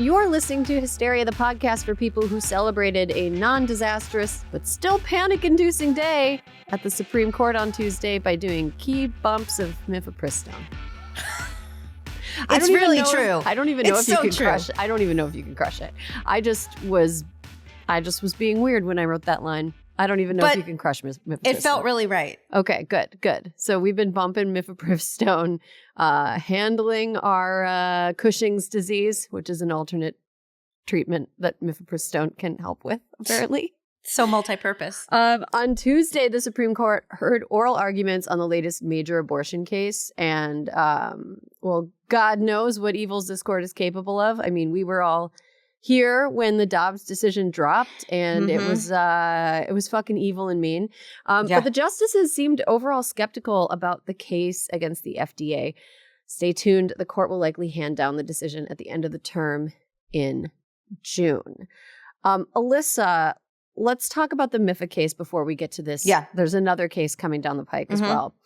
You're listening to Hysteria, the podcast for people who celebrated a non-disastrous but still panic-inducing day at the Supreme Court on Tuesday by doing key bumps of Mifepristone. It's really true. I don't even know if you can crush it. I don't even know if you can crush it. I just was being weird when I wrote that line. I don't even know if you can crush Mifepristone. It felt really right. Okay, good. So we've been bumping Mifepristone, handling our Cushing's disease, which is an alternate treatment that Mifepristone can help with, apparently. So multi-purpose. On Tuesday, the Supreme Court heard oral arguments on the latest major abortion case. And, well, God knows what evils this court is capable of. I mean, we were all here when the Dobbs decision dropped, and it was fucking evil and mean. But the justices seemed overall skeptical about the case against the FDA. Stay tuned. The court will likely hand down the decision at the end of the term in June. Alyssa, let's talk about the MIFA case before we get to this. Yeah. There's another case coming down the pike as well.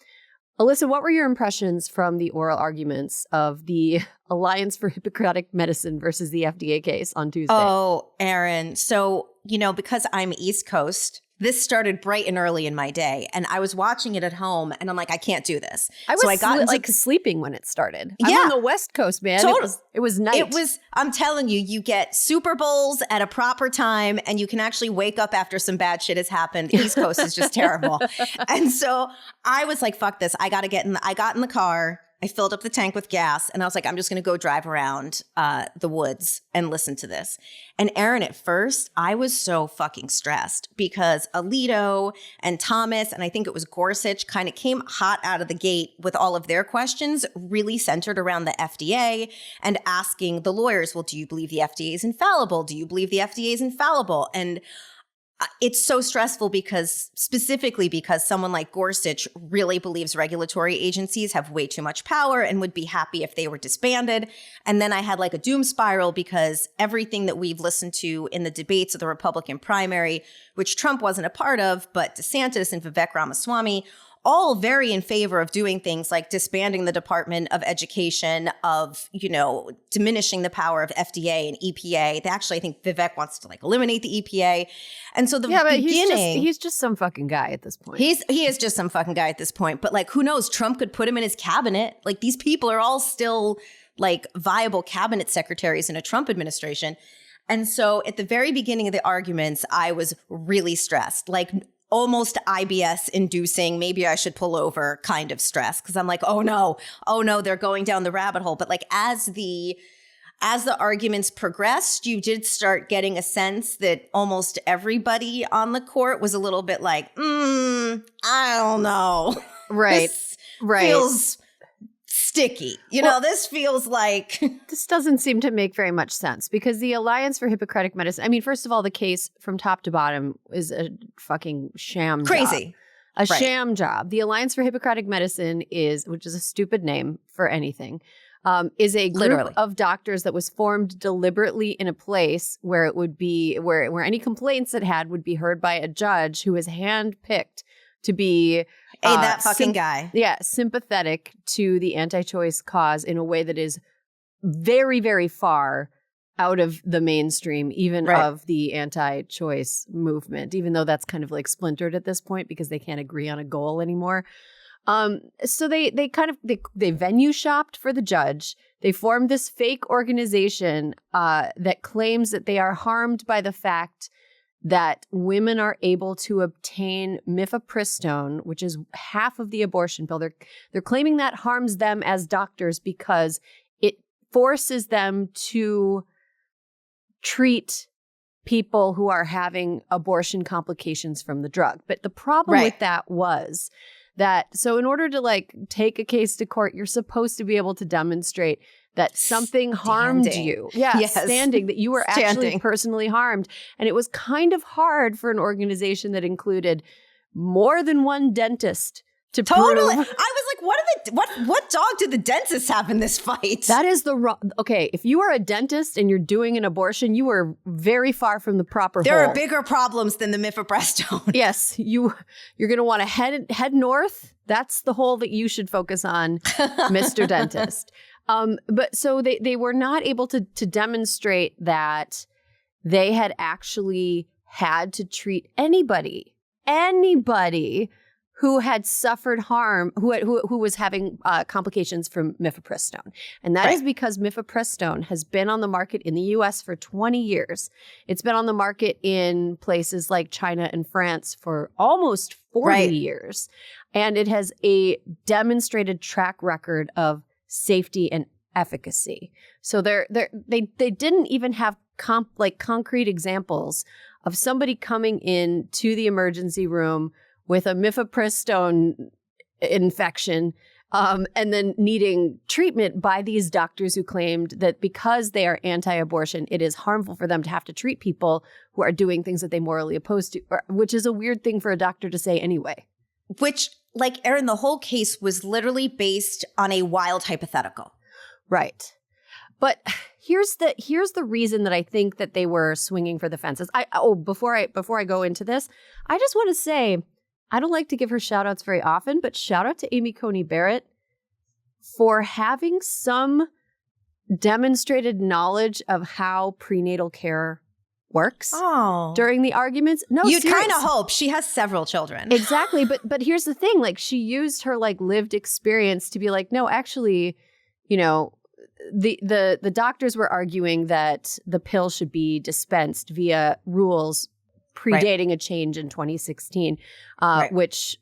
Alyssa, what were your impressions from the oral arguments of the Alliance for Hippocratic Medicine versus the FDA case on Tuesday? Oh, Erin. So, because I'm East Coast, this started bright and early in my day, and I was watching it at home, and I'm like, I can't do this. I got sleeping when it started. I'm on the West Coast, man. Totally. It was night. I'm telling you, you get Super Bowls at a proper time, and you can actually wake up after some bad shit has happened. East Coast is just terrible. And so I was like, fuck this. I got in the car. I filled up the tank with gas, and I was like, I'm just going to go drive around the woods and listen to this. And Erin, at first, I was so fucking stressed because Alito and Thomas, and I think it was Gorsuch, kind of came hot out of the gate with all of their questions, really centered around the FDA and asking the lawyers, well, do you believe the FDA is infallible? Do you believe the FDA is infallible? And it's so stressful specifically because someone like Gorsuch really believes regulatory agencies have way too much power and would be happy if they were disbanded. And then I had like a doom spiral because everything that we've listened to in the debates of the Republican primary, which Trump wasn't a part of, but DeSantis and Vivek Ramaswamy, all very in favor of doing things like disbanding the Department of Education, of, diminishing the power of FDA and EPA. They actually, I think Vivek wants to eliminate the EPA. And so he's just some fucking guy at this point. He is just some fucking guy at this point. But who knows? Trump could put him in his cabinet. These people are all still viable cabinet secretaries in a Trump administration. And so at the very beginning of the arguments, I was really stressed, almost IBS inducing, maybe I should pull over kind of stress. Cause I'm like, oh no, they're going down the rabbit hole. But as the arguments progressed, you did start getting a sense that almost everybody on the court was a little bit like, I don't know. Right. This feels sticky. This feels like... This doesn't seem to make very much sense because the Alliance for Hippocratic Medicine, I mean, first of all, the case from top to bottom is a fucking sham Crazy. job. Sham job. The Alliance for Hippocratic Medicine which is a stupid name for anything, is a group of doctors that was formed deliberately in a place where it would be, where any complaints it had would be heard by a judge who was handpicked to be that fucking guy. Yeah, sympathetic to the anti-choice cause in a way that is very, very far out of the mainstream, even of the anti-choice movement, even though that's kind of splintered at this point because they can't agree on a goal anymore. So they venue shopped for the judge. They formed this fake organization that claims that they are harmed by the fact that women are able to obtain Mifepristone, which is half of the abortion pill. They're claiming that harms them as doctors because it forces them to treat people who are having abortion complications from the drug. But the problem with that was that, so in order to take a case to court, you're supposed to be able to demonstrate that something harmed you. Yeah, yes. That you were actually personally harmed. And it was kind of hard for an organization that included more than one dentist to prove. I was like, what dog did the dentist have in this fight? That is okay, if you are a dentist and you're doing an abortion, you are very far from the proper There hole. are bigger problems than the Mifepristone. Yes, you're going to want to head north. That's the hole that you should focus on, Mr. Dentist. But so they were not able to demonstrate that they had actually had to treat anybody who had suffered harm, who was having complications from mifepristone. And that is because mifepristone has been on the market in the U.S. for 20 years. It's been on the market in places like China and France for almost 40 years. And it has a demonstrated track record of safety and efficacy. So they didn't even have concrete examples of somebody coming in to the emergency room with a mifepristone infection, and then needing treatment by these doctors who claimed that because they are anti-abortion, it is harmful for them to have to treat people who are doing things that they morally oppose to, which is a weird thing for a doctor to say anyway. Which, like, Erin, the whole case was literally based on a wild hypothetical. Right. But here's the reason that I think that they were swinging for the fences. Before I go into this, I just want to say, I don't like to give her shout outs very often, but shout out to Amy Coney Barrett for having some demonstrated knowledge of how prenatal care works during the arguments. No, you'd kind of hope. She has several children. Exactly. But here's the thing, like, she used her lived experience to be like, no, actually, the doctors were arguing that the pill should be dispensed via rules predating a change in 2016, which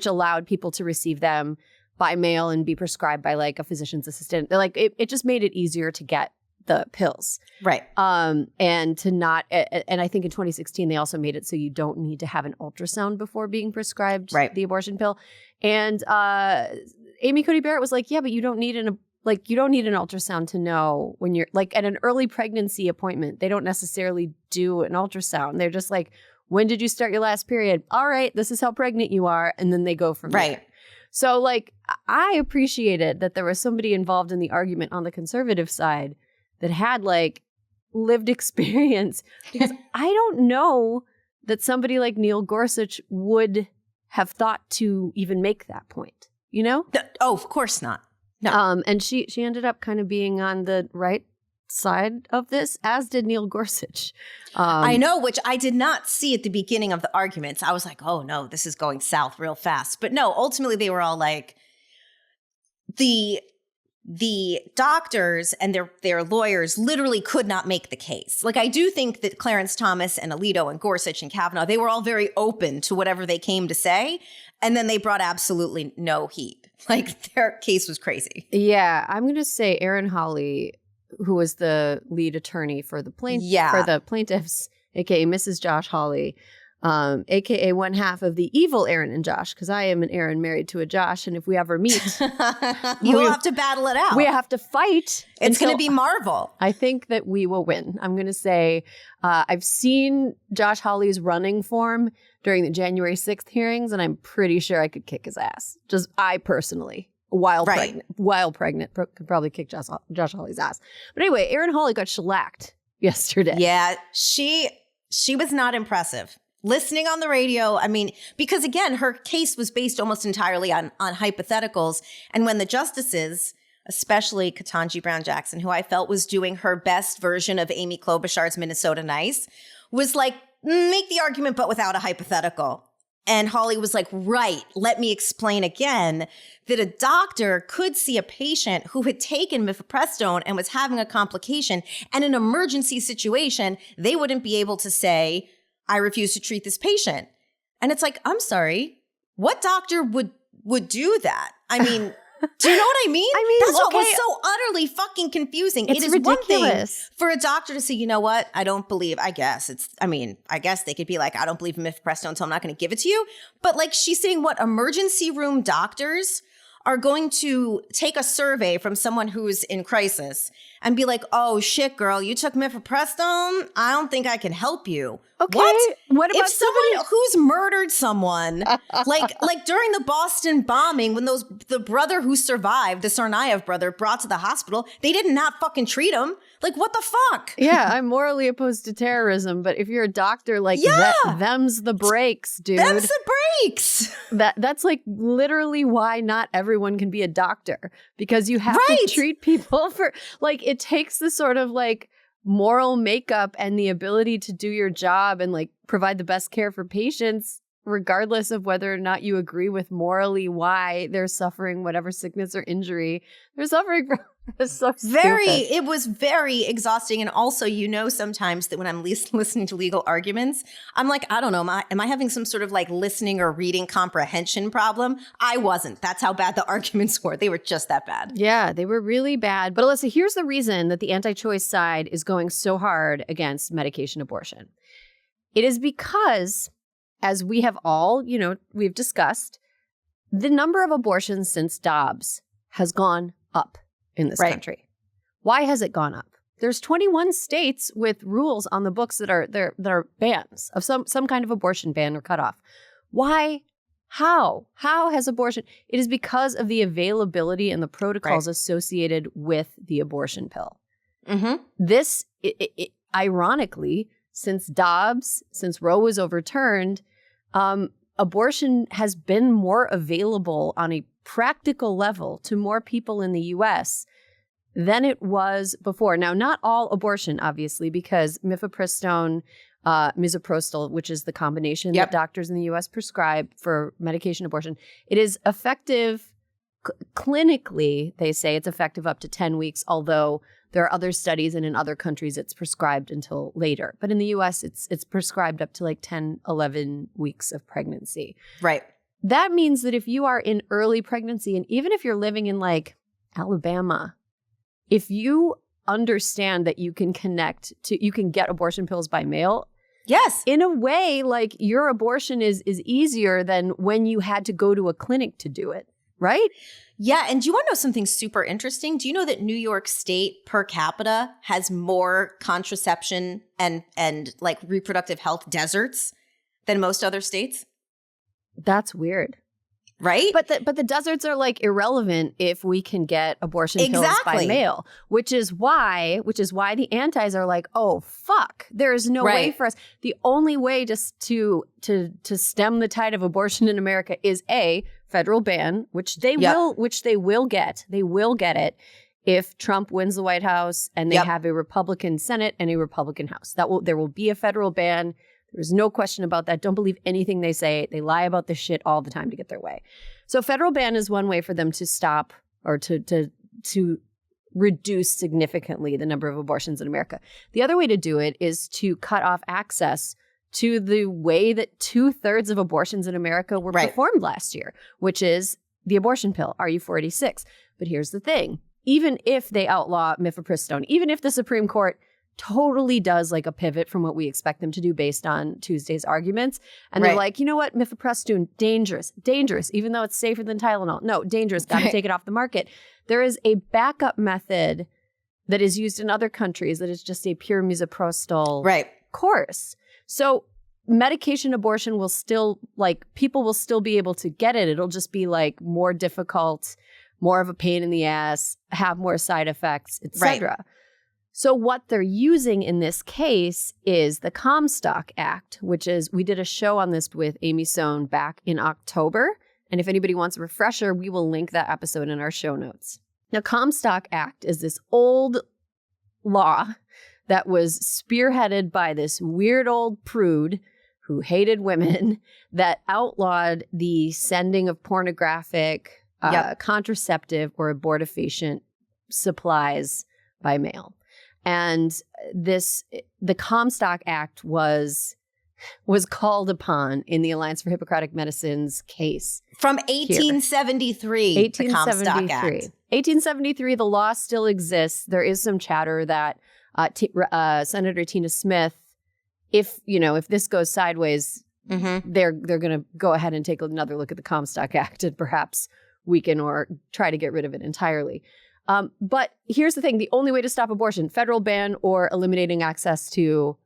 allowed people to receive them by mail and be prescribed by a physician's assistant. It just made it easier to get the pills. Right. And to not, and I think in 2016, they also made it so you don't need to have an ultrasound before being prescribed the abortion pill. And Amy Coney Barrett was like, yeah, but you don't need an ultrasound to know when you're at an early pregnancy appointment. They don't necessarily do an ultrasound. They're just like, when did you start your last period? All right, this is how pregnant you are. And then they go from there. So I appreciated that there was somebody involved in the argument on the conservative side that had lived experience, because I don't know that somebody like Neil Gorsuch would have thought to even make that point, Of course not. No. And she ended up kind of being on the right side of this, as did Neil Gorsuch. I know, which I did not see at the beginning of the arguments. I was like, oh no, this is going south real fast. But no, ultimately they were all like, the doctors and their lawyers literally could not make the case. I do think that Clarence Thomas and Alito and Gorsuch and Kavanaugh, they were all very open to whatever they came to say. And then they brought absolutely no heat. Their case was crazy. Yeah, I'm going to say Erin Hawley, who was the lead attorney for the plaintiffs, aka Mrs. Josh Hawley, aka one half of the evil Erin and Josh, because I am an Erin married to a Josh, and if we ever meet, you'll have to battle it out. We have to fight. It's going to be Marvel. I think that we will win. I'm going to say I've seen Josh Hawley's running form during the January 6th hearings, and I'm pretty sure I could kick his ass. Just I personally, while pregnant, could probably kick Josh Hawley's ass. But anyway, Erin Hawley got shellacked yesterday. Yeah, she was not impressive. Listening on the radio, because again, her case was based almost entirely on hypotheticals. And when the justices, especially Ketanji Brown Jackson, who I felt was doing her best version of Amy Klobuchar's Minnesota Nice, was like, make the argument, but without a hypothetical. And Hawley was like, right, let me explain again that a doctor could see a patient who had taken mifepristone and was having a complication, and in an emergency situation, they wouldn't be able to say, I refuse to treat this patient. And it's like, I'm sorry, what doctor would do that? Do you know what I mean? That's what was so utterly fucking confusing. It's ridiculous. One thing for a doctor to say, you know what? I don't believe, I guess they could be like, I don't believe in mifepristone, so I'm not going to give it to you. But she's saying what emergency room doctors are going to take a survey from someone who's in crisis and be like, oh shit, girl, you took mifepristone? I don't think I can help you. Okay. What about someone who's murdered someone? like during the Boston bombing, when the brother who survived, the Tsarnaev brother, brought to the hospital, they did not fucking treat him. Like, what the fuck? Yeah, I'm morally opposed to terrorism, but if you're a doctor, like, them's the breaks, dude. Them's the breaks. That's like literally why not everyone can be a doctor, because you have to treat people for, like, it takes the sort of like moral makeup and the ability to do your job and like provide the best care for patients, regardless of whether or not you agree with morally why they're suffering whatever sickness or injury they're suffering from. It's so it was very exhausting. And also, sometimes that when I'm listening to legal arguments, I'm like, I don't know, am I having some sort of like listening or reading comprehension problem? I wasn't. That's how bad the arguments were. They were just that bad. Yeah, they were really bad. But Alyssa, here's the reason that the anti-choice side is going so hard against medication abortion. It is because, as we have all, we've discussed, the number of abortions since Dobbs has gone up in this country. Why has it gone up? There's 21 states with rules on the books that are bans of some kind of abortion ban or cutoff. Why? How has abortion? It is because of the availability and the protocols associated with the abortion pill. Mm-hmm. This, ironically, since Dobbs, since Roe was overturned, abortion has been more available on a practical level to more people in the U.S. than it was before. Now, not all abortion, obviously, because Mifepristone, misoprostol, which is the combination that doctors in the U.S. prescribe for medication abortion, it is effective clinically. They say it's effective up to 10 weeks, although there are other studies, and in other countries it's prescribed until later. But in the U.S., it's prescribed up to like 10, 11 weeks of pregnancy. Right. That means that if you are in early pregnancy, and even if you're living in like Alabama, if you understand that you can you can get abortion pills by mail. Yes. In a way, like, your abortion is easier than when you had to go to a clinic to do it, right? Yeah. And do you want to know something super interesting? Do you know that New York State per capita has more contraception and like reproductive health deserts than most other states? That's weird. Right? But the deserts are like irrelevant if we can get abortion pills by mail, which is why the antis are like, oh fuck, there is no way for us. The only way just to stem the tide of abortion in America is a federal ban, which they will get. They will get it if Trump wins the White House and they have a Republican Senate and a Republican House. There will be a federal ban. There's no question about that. Don't believe anything they say. They lie about this shit all the time to get their way. So federal ban is one way for them to stop or to reduce significantly the number of abortions in America. The other way to do it is to cut off access to the way that 2/3 of abortions in America were performed last year, which is the abortion pill, RU486. But here's the thing. Even if they outlaw Mifepristone, even if the Supreme Court totally does like a pivot from what we expect them to do based on Tuesday's arguments. And they're like, you know what, Mifepristone, dangerous, even though it's safer than Tylenol. No, dangerous, got to take it off the market. There is a backup method that is used in other countries that is just a pure misoprostol course. So medication abortion will still, like, people will still be able to get it. It'll just be like more difficult, more of a pain in the ass, have more side effects, etc. So what they're using in this case is the Comstock Act, which is, we did a show on this with Amy Sohn back in October. And if anybody wants a refresher, we will link that episode in our show notes. Now, Comstock Act is this old law that was spearheaded by this weird old prude who hated women that outlawed the sending of pornographic, contraceptive or abortifacient supplies by mail. And the Comstock Act was called upon in the Alliance for Hippocratic Medicine's case. From 1873, the Comstock Act. 1873, the law still exists. There is some chatter that Senator Tina Smith, if this goes sideways, they're going to go ahead and take another look at the Comstock Act and perhaps weaken or try to get rid of it entirely. But here's the thing. The only way to stop abortion, federal ban or eliminating access to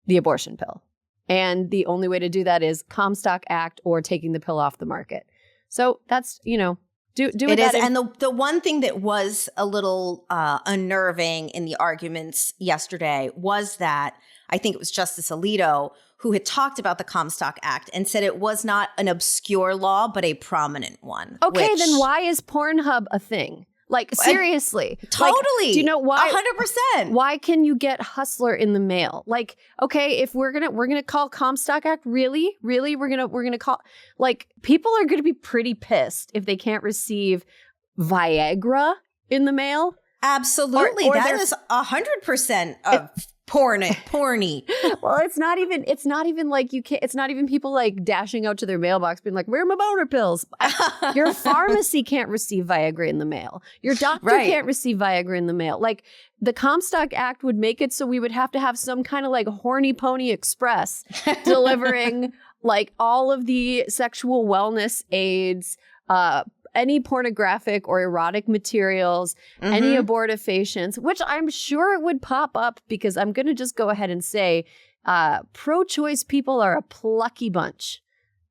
the abortion pill. And the only way to do that is Comstock Act or taking the pill off the market. So that's, do Do it is. And the one thing that was a little unnerving in the arguments yesterday was that I think it was Justice Alito who had talked about the Comstock Act and said it was not an obscure law, but a prominent one. Okay, then why is Pornhub a thing? Like, seriously. Totally. Like, do you know why? 100%. Why can you get Hustler in the mail? Like, okay, if we're gonna call Comstock Act, really? We're gonna call, like, people are gonna be pretty pissed if they can't receive Viagra in the mail. Absolutely. Or that is 100% of porny. Well, it's not even like you can't, it's not even people like dashing out to their mailbox being like, where are my boner pills? Your pharmacy can't receive Viagra in the mail. Your doctor can't receive Viagra in the mail. Like, the Comstock Act would make it so we would have to have some kind of like horny pony express delivering like all of the sexual wellness aids, any pornographic or erotic materials, any abortifacients, which I'm sure it would pop up, because I'm going to just go ahead and say pro-choice people are a plucky bunch.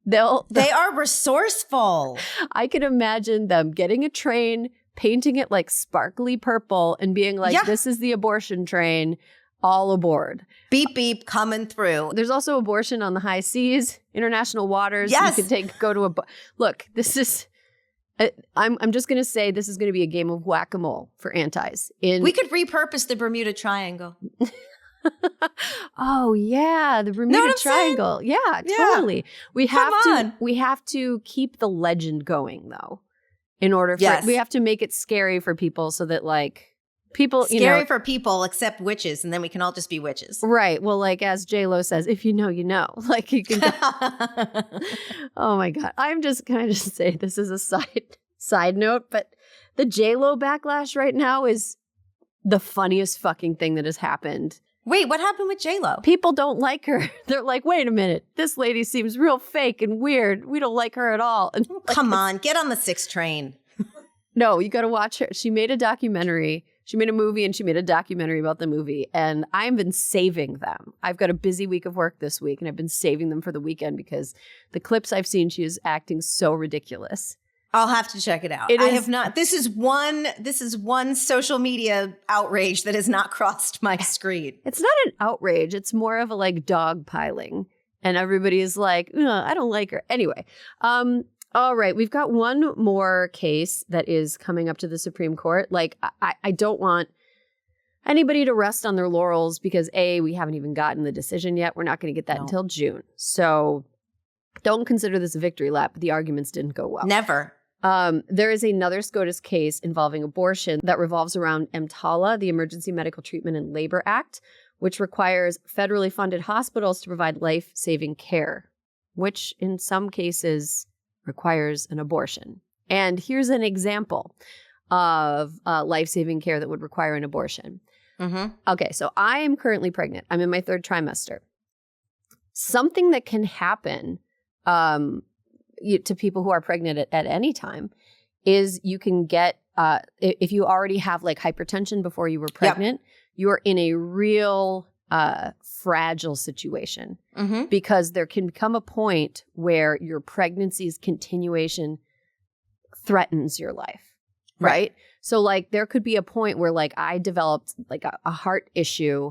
They are resourceful. I can imagine them getting a train, painting it like sparkly purple and being like, this is the abortion train, all aboard. Beep, beep, coming through. There's also abortion on the high seas, international waters. Yes. You can go to look, this is... I'm just going to say this is going to be a game of whack-a-mole for antis. We could repurpose the Bermuda Triangle. Oh yeah, the Bermuda Triangle. Yeah, totally. We have to keep the legend going though. In order for we have to make it scary for people so that like people scary for people except witches, and then we can all just be witches. Right. Well, like as J-Lo says, if you know, you know. Like you can Oh my God. Can I just say this is a side note, but the J-Lo backlash right now is the funniest fucking thing that has happened. Wait, what happened with J-Lo? People don't like her. They're like, wait a minute, this lady seems real fake and weird. We don't like her at all. And like, come on, get on the 6 train. No, you got to watch her. She made a documentary. She made a movie and she made a documentary about the movie. And I've been saving them. I've got a busy week of work this week and I've been saving them for the weekend because the clips I've seen, she is acting so ridiculous. I'll have to check it out. I have not. This is one social media outrage that has not crossed my screen. It's not an outrage. It's more of a like dog piling. And everybody is like, I don't like her. Anyway, all right, we've got one more case that is coming up to the Supreme Court. Like, I don't want anybody to rest on their laurels because A, we haven't even gotten the decision yet. We're not going to get that until June. So don't consider this a victory lap, but the arguments didn't go well. Never. There is another SCOTUS case involving abortion that revolves around EMTALA, the Emergency Medical Treatment and Labor Act, which requires federally funded hospitals to provide life-saving care, which in some cases requires an abortion. And here's an example of life-saving care that would require an abortion. Okay, so I am currently pregnant. I'm in my 3rd trimester. Something that can happen to people who are pregnant at any time is you can get, if you already have like hypertension before you were pregnant, you're in a real fragile situation because there can come a point where your pregnancy's continuation threatens your life, right? So like there could be a point where like I developed like a heart issue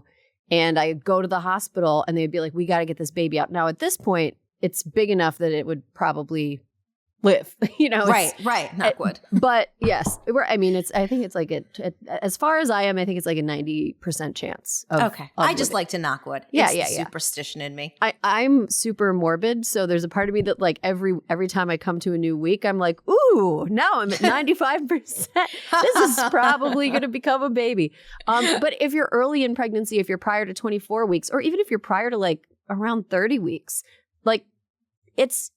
and I go to the hospital and they'd be like, we got to get this baby out. Now at this point, it's big enough that it would probably live, right. Knock wood. But yes, I mean, I think it's like as far as I am, I think it's like a 90% chance. Of I just like to knock wood. Yeah, it's the superstition in me. I'm super morbid, so there's a part of me that like every time I come to a new week, I'm like, ooh, now I'm at 95%. This is probably going to become a baby. But if you're early in pregnancy, if you're prior to 24 weeks, or even if you're prior to like around 30 weeks, like it's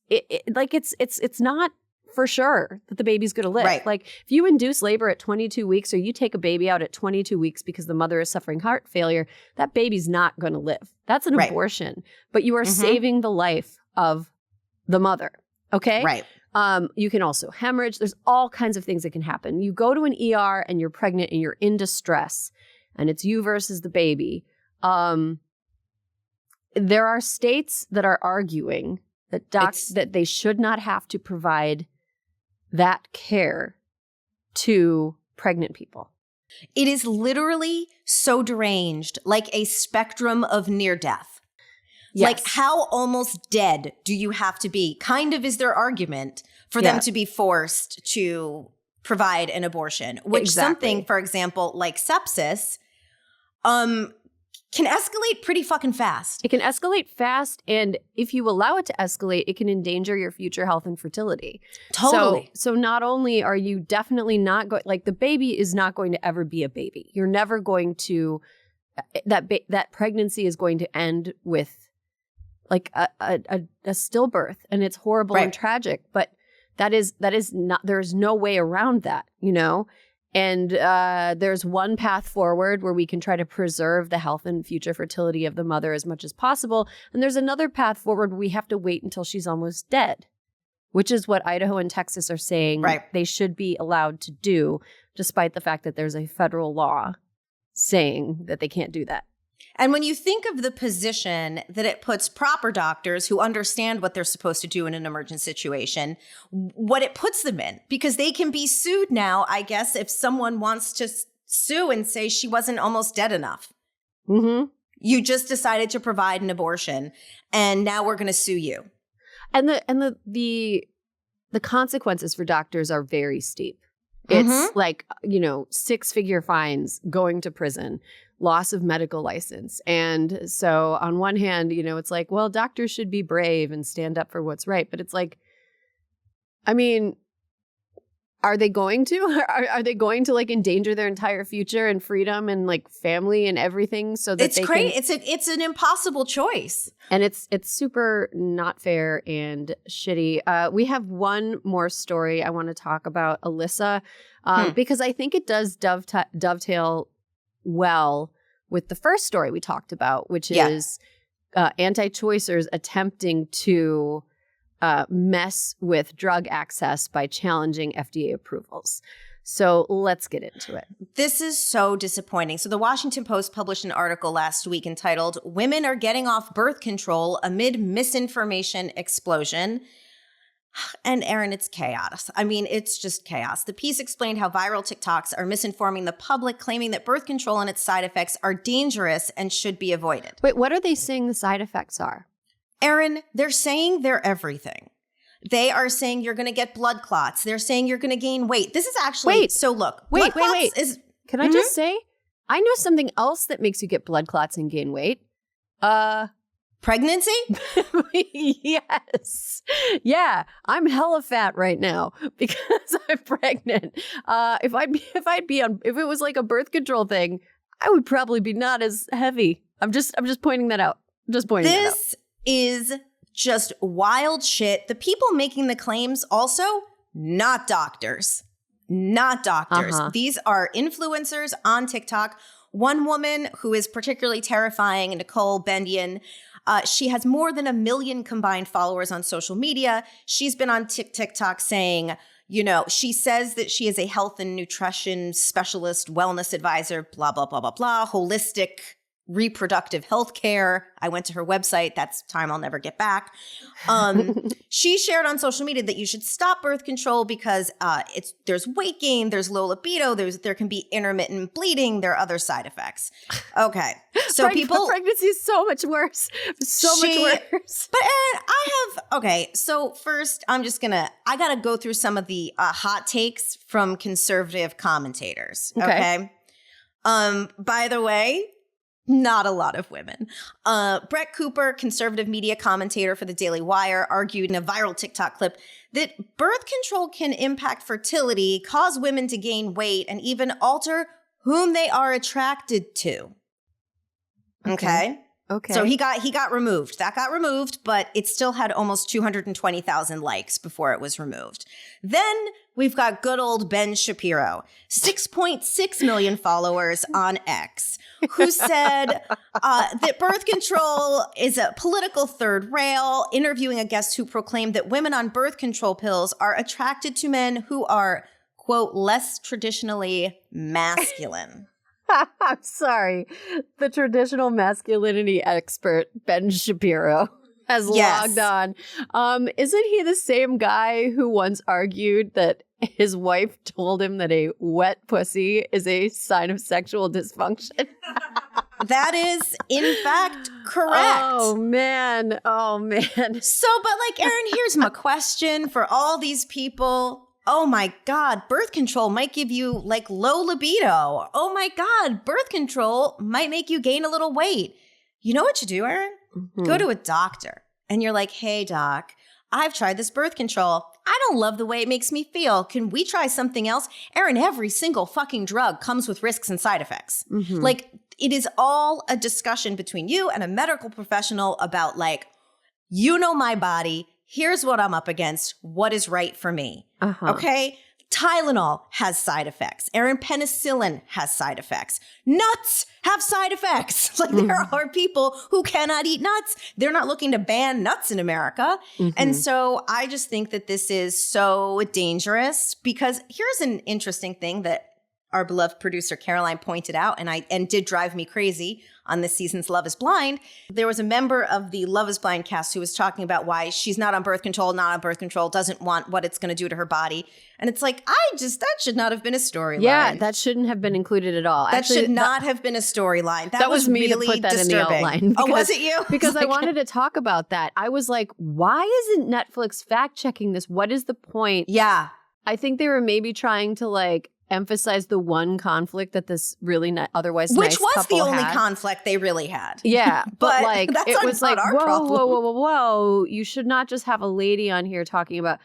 not for sure that the baby's going to live. Right. Like if you induce labor at 22 weeks or you take a baby out at 22 weeks because the mother is suffering heart failure, that baby's not going to live. That's an abortion, but you are saving the life of the mother. Okay. Right. You can also hemorrhage. There's all kinds of things that can happen. You go to an ER and you're pregnant and you're in distress and it's you versus the baby. There are states that are arguing that that they should not have to provide that care to pregnant people. It is literally so deranged, like a spectrum of near death. Yes. Like, how almost dead do you have to be? Kind of is their argument for them to be forced to provide an abortion, which something, for example, like sepsis, can escalate pretty fucking fast. It can escalate fast, and if you allow it to escalate, it can endanger your future health and fertility. Totally. So not only are you definitely not going, like, the baby is not going to ever be a baby. You're never going to, that pregnancy is going to end with like a stillbirth, and it's horrible and tragic, but that is not, there's no way around that, you know? And there's one path forward where we can try to preserve the health and future fertility of the mother as much as possible. And there's another path forward where we have to wait until she's almost dead, which is what Idaho and Texas are saying they should be allowed to do, despite the fact that there's a federal law saying that they can't do that. And when you think of the position that it puts proper doctors who understand what they're supposed to do in an emergent situation, what it puts them in, because they can be sued now, I guess, if someone wants to sue and say she wasn't almost dead enough. Mm-hmm. You just decided to provide an abortion, and now we're going to sue you. And the consequences for doctors are very steep. It's like, you know, 6-figure fines, going to prison, loss of medical license. And so on one hand, you know, it's like, well, doctors should be brave and stand up for what's right. But it's like, I mean, are they going to? Are they going to like endanger their entire future and freedom and like family and everything so that it's crazy? It's an impossible choice. And it's super not fair and shitty. We have one more story I want to talk about, Alyssa, because I think it does dovetail well with the first story we talked about, which is anti-choicers attempting to mess with drug access by challenging FDA approvals. So let's get into it. This is so disappointing. So the Washington Post published an article last week entitled, "Women Are Getting Off Birth Control Amid Misinformation Explosion." And Erin, it's chaos. I mean, it's just chaos. The piece explained how viral TikToks are misinforming the public, claiming that birth control and its side effects are dangerous and should be avoided. Wait, what are they saying the side effects are? Erin, they're saying they're everything. They are saying you're going to get blood clots. They're saying you're going to gain weight. This is actually, so look. Wait. Can I just say, I know something else that makes you get blood clots and gain weight. Pregnancy? Yes. Yeah. I'm hella fat right now because I'm pregnant. If it was like a birth control thing, I would probably be not as heavy. I'm just pointing that out. This is just wild shit. The people making the claims also, not doctors. Not doctors. These are influencers on TikTok. One woman who is particularly terrifying, Nicole Bendian, she has more than 1 million combined followers on social media. She's been on TikTok saying, you know, she says that she is a health and nutrition specialist, wellness advisor, blah, blah, blah, blah, blah, holistic reproductive health care. I went to her website. That's time I'll never get back. She shared on social media that you should stop birth control because there's weight gain, there's low libido, there can be intermittent bleeding, there are other side effects. Okay. So pregnancy is so much worse. Much worse. But Erin, so first I got to go through some of the hot takes from conservative commentators. Okay. By the way, not a lot of women. Brett Cooper, conservative media commentator for the Daily Wire, argued in a viral TikTok clip that birth control can impact fertility, cause women to gain weight, and even alter whom they are attracted to. Okay. So he got removed. That got removed, but it still had almost 220,000 likes before it was removed. Then we've got good old Ben Shapiro, 6.6 million followers on X, who said that birth control is a political third rail, interviewing a guest who proclaimed that women on birth control pills are attracted to men who are, quote, less traditionally masculine. I'm sorry. The traditional masculinity expert, Ben Shapiro. has logged on. Isn't he the same guy who once argued that his wife told him that a wet pussy is a sign of sexual dysfunction? That is, in fact, correct. Oh, man. So, but like, Erin, here's my question for all these people. Oh my God, birth control might give you like low libido. Oh my God, birth control might make you gain a little weight. You know what you do, Erin? Mm-hmm. Go to a doctor and you're like, hey, doc, I've tried this birth control. I don't love the way it makes me feel. Can we try something else? Erin, every single fucking drug comes with risks and side effects. Mm-hmm. Like, it is all a discussion between you and a medical professional about like, you know my body. Here's what I'm up against. What is right for me? Uh-huh. Okay? Tylenol has side effects. Erin, penicillin has side effects. Nuts have side effects. Like there are people who cannot eat nuts. They're not looking to ban nuts in America. Mm-hmm. And so I just think that this is so dangerous because here's an interesting thing that our beloved producer Caroline pointed out and did drive me crazy on this season's Love is Blind. There was a member of the Love is Blind cast who was talking about why she's not on birth control, doesn't want what it's going to do to her body. And it's like, that should not have been a storyline. Yeah, that shouldn't have been included at all. That should not have been a storyline. That was me really to put that disturbing. In the outline. Because, was it you? Because I wanted to talk about that. I was like, why isn't Netflix fact checking this? What is the point? Yeah. I think they were maybe trying to like emphasize the one conflict that this really otherwise which nice was couple the only had. conflict they really had. Yeah, but like that's it was like whoa. You should not just have a lady on here talking about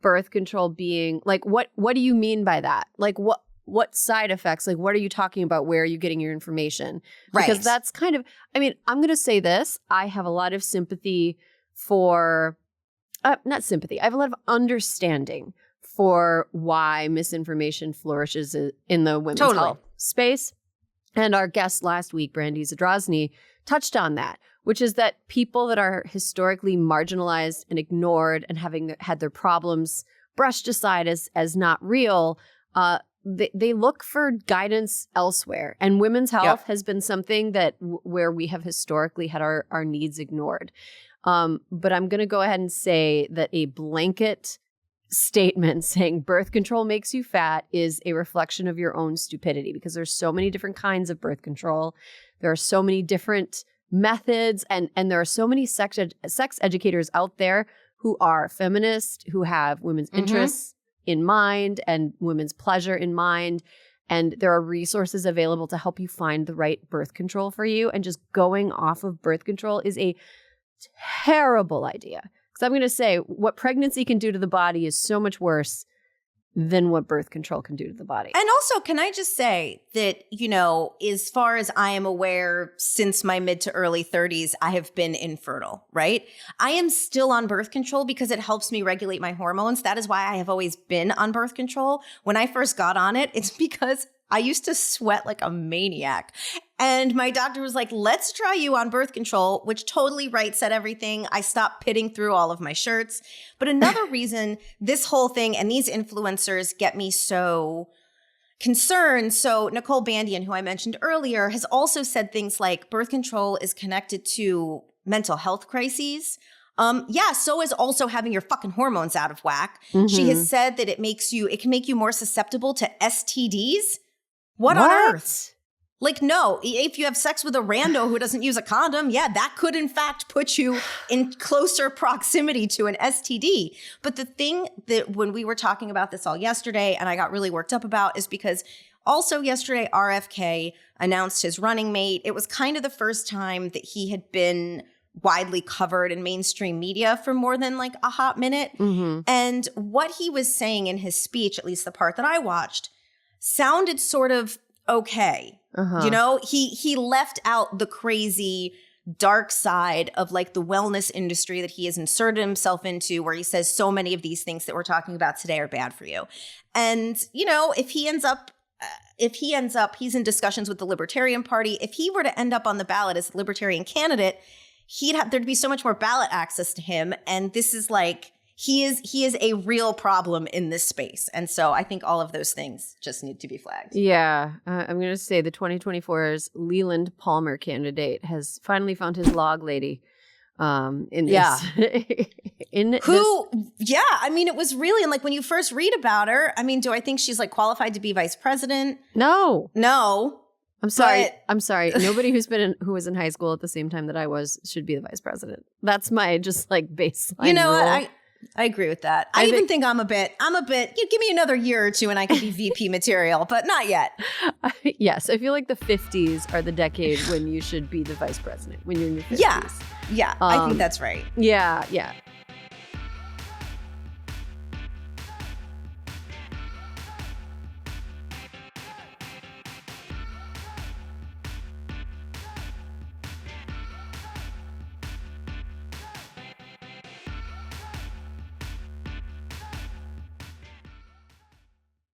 birth control being like what do you mean by that? Like what side effects? Like what are you talking about? Where are you getting your information? Because that's kind of I'm going to say this. I have a lot of sympathy for not sympathy. I have a lot of understanding for why misinformation flourishes in the women's health space. And our guest last week, Brandy Zadrozny, touched on that, which is that people that are historically marginalized and ignored and having had their problems brushed aside as not real, they look for guidance elsewhere. And women's health has been something that where we have historically had our needs ignored. But I'm going to go ahead and say that a blanket statement saying birth control makes you fat is a reflection of your own stupidity because there's so many different kinds of birth control. There are so many different methods and there are so many sex educators out there who are feminist, who have women's interests in mind and women's pleasure in mind. And there are resources available to help you find the right birth control for you. And just going off of birth control is a terrible idea. Because I'm going to say what pregnancy can do to the body is so much worse than what birth control can do to the body. And also, can I just say that, as far as I am aware, since my mid to early 30s, I have been infertile, right? I am still on birth control because it helps me regulate my hormones. That is why I have always been on birth control. When I first got on it, it's because I used to sweat like a maniac. And my doctor was like, let's try you on birth control, which totally right said everything. I stopped pitting through all of my shirts. But another reason this whole thing and these influencers get me so concerned. So Nicole Bandian, who I mentioned earlier, has also said things like birth control is connected to mental health crises. So is also having your fucking hormones out of whack. Mm-hmm. She has said that it can make you more susceptible to STDs. What on earth? Like, no, if you have sex with a rando who doesn't use a condom, that could in fact put you in closer proximity to an STD. But the thing that when we were talking about this all yesterday and I got really worked up about is because also yesterday RFK announced his running mate. It was kind of the first time that he had been widely covered in mainstream media for more than like a hot minute. Mm-hmm. And what he was saying in his speech, at least the part that I watched, sounded sort of okay. Uh-huh. He left out the crazy dark side of like the wellness industry that he has inserted himself into, where he says so many of these things that we're talking about today are bad for you. And, if he ends up, he's in discussions with the Libertarian Party. If he were to end up on the ballot as a Libertarian candidate, there'd be so much more ballot access to him. And this is like, he is a real problem in this space. And so I think all of those things just need to be flagged. Yeah. I'm going to say the 2024's Leland Palmer candidate has finally found his log lady. in this. I mean, it was really, and like when you first read about her, I mean, do I think she's like qualified to be vice president? No. I'm sorry. But Nobody who was in high school at the same time that I was should be the vice president. That's my just like baseline. You know rule. what? I agree with that. I even think I'm a bit, you give me another year or two and I could be VP material, but not yet. Yes. I feel like the 50s are the decade when you should be the vice president, when you're in your 50s. Yeah. I think that's right. Yeah.